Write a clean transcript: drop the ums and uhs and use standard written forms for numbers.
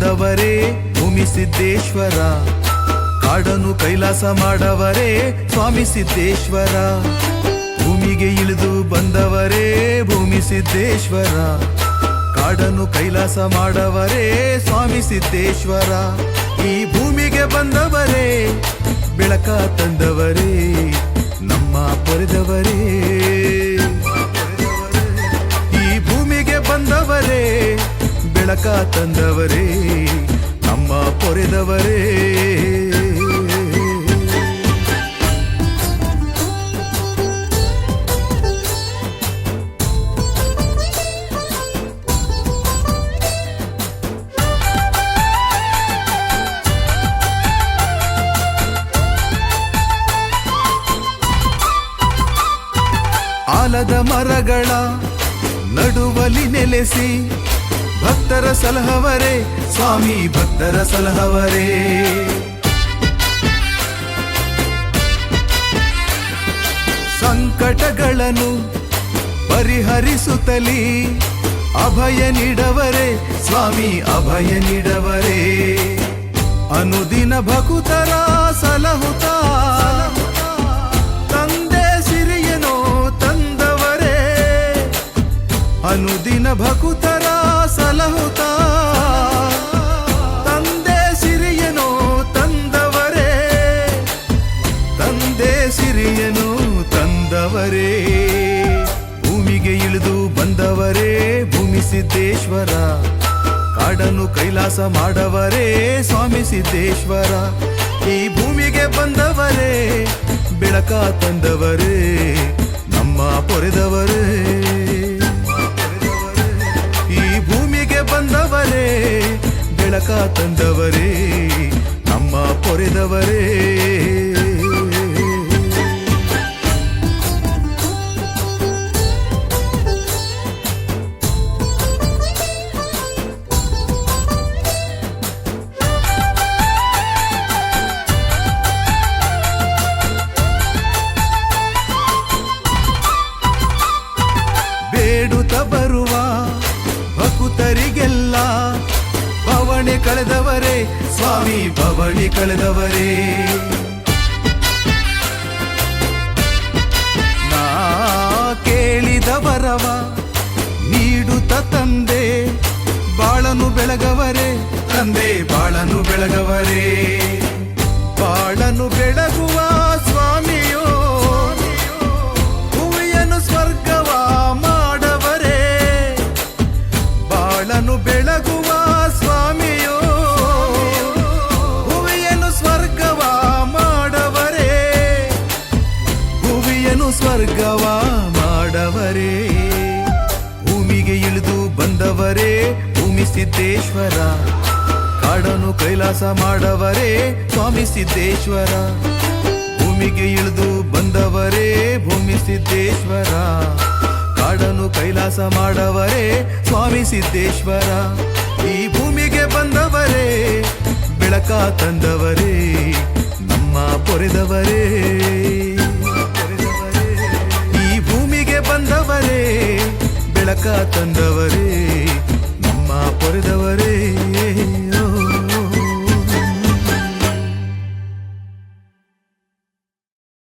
ಬಂದವರೇ ಭೂಮಿ ಸಿದ್ದೇಶ್ವರ, ಕಾಡನ್ನು ಕೈಲಾಸ ಮಾಡವರೇ ಸ್ವಾಮಿ ಸಿದ್ದೇಶ್ವರ. ಭೂಮಿಗೆ ಇಳಿದು ಬಂದವರೇ ಭೂಮಿ ಸಿದ್ದೇಶ್ವರ, ಕಾಡನ್ನು ಕೈಲಾಸ ಮಾಡವರೇ ಸ್ವಾಮಿ ಸಿದ್ದೇಶ್ವರ. ಈ ಭೂಮಿಗೆ ಬಂದವರೇ ಬೆಳಕ ತಂದವರೇ ನಮ್ಮ ಪೊರೆದವರೇ. ಈ ಭೂಮಿಗೆ ಬಂದವರೇ ಬೆಳಕ ತಂದವರೇ ನಮ್ಮ ಪೊರೆದವರೇ. ಆಲದ ಮರಗಳ ನಡುವಲಿ ನೆಲೆಸಿ ಭಕ್ತರ ಸಲಹವರೇ ಸ್ವಾಮಿ ಭಕ್ತರ ಸಲಹವರೇ. ಸಂಕಟಗಳನ್ನು ಪರಿಹರಿಸುತ್ತಲೀ ಅಭಯ ನೀಡವರೇ ಸ್ವಾಮಿ ಅಭಯ ನೀಡವರೇ. ಅನುದಿನ ಭಕ್ತರ ಸಲಹುತ್ತಾ ಅನುದಿನ ಭಕ್ತರ ಸಲಹುತ್ತಾ ತಂದೆ ಸಿರಿಯನು ತಂದವರೇ, ತಂದೆ ಸಿರಿಯನು ತಂದವರೇ. ಭೂಮಿಗೆ ಇಳಿದು ಬಂದವರೇ ಭೂಮಿ ಸಿದ್ದೇಶ್ವರ, ಕಾಡನ್ನು ಕೈಲಾಸ ಮಾಡವರೇ ಸ್ವಾಮಿ ಸಿದ್ದೇಶ್ವರ. ಈ ಭೂಮಿಗೆ ಬಂದವರೇ ಬೆಳಕ ತಂದವರೇ ನಮ್ಮ ಪೊರೆದವರೇ. ಬಂದವರೇ ಬೆಳಕ ತಂದವರೇ ನಮ್ಮ ಪೊರೆದವರೇ. ಬೇಡುತ್ತ ಬರುವ ಭಕ್ತರಿಗೆಲ್ಲ ಬವಣೆ ಕಳೆದವರೇ ಸ್ವಾಮಿ ಬವಣೆ ಕಳೆದವರೇ. ನಾ ಕೇಳಿದ ವರವ ನೀಡುತ್ತ ತಂದೆ ಬಾಳನು ಬೆಳಗವರೇ ತಂದೆ ಬಾಳನು ಬೆಳಗವರೇ. ಬಾಳನು ಬೆಳಗುವ ಸ್ವಾಮಿಯೋ ಭೂಮಿಯನ್ನು ಸ್ವರ್ಗವ ಮಾಡವರೇ. ಬಾಳನು ಬೆಳಗುವ ಸ್ವಾಮಿಯೋ ಭುವಿಯನ್ನು ಸ್ವರ್ಗವ ಮಾಡವರೇ, ಭುವಿಯನ್ನು ಸ್ವರ್ಗವ ಮಾಡವರೇ. ಭೂಮಿಗೆ ಇಳಿದು ಬಂದವರೇ ಭೂಮಿ ಸಿದ್ದೇಶ್ವರ, ಕಾಡನ್ನು ಕೈಲಾಸ ಮಾಡವರೇ ಸ್ವಾಮಿ ಸಿದ್ದೇಶ್ವರ. ಭೂಮಿಗೆ ಇಳಿದು ಬಂದವರೇ ಭೂಮಿ ಸಿದ್ದೇಶ್ವರ, ಕಾಡನ್ನು ಕೈಲಾಸ ಮಾಡವರೇ ಸ್ವಾಮಿ ಸಿದ್ದೇಶ್ವರ. ಈ ಭೂಮಿಗೆ ಬಂದವರೇ ಬೆಳಕ ತಂದವರೇ ನಮ್ಮ ಪೊರೆದವರೇ. ಈ ಭೂಮಿಗೆ ಬಂದವರೇ ಬೆಳಕ ತಂದವರೇ ನಮ್ಮ ಪೊರೆದವರೇ.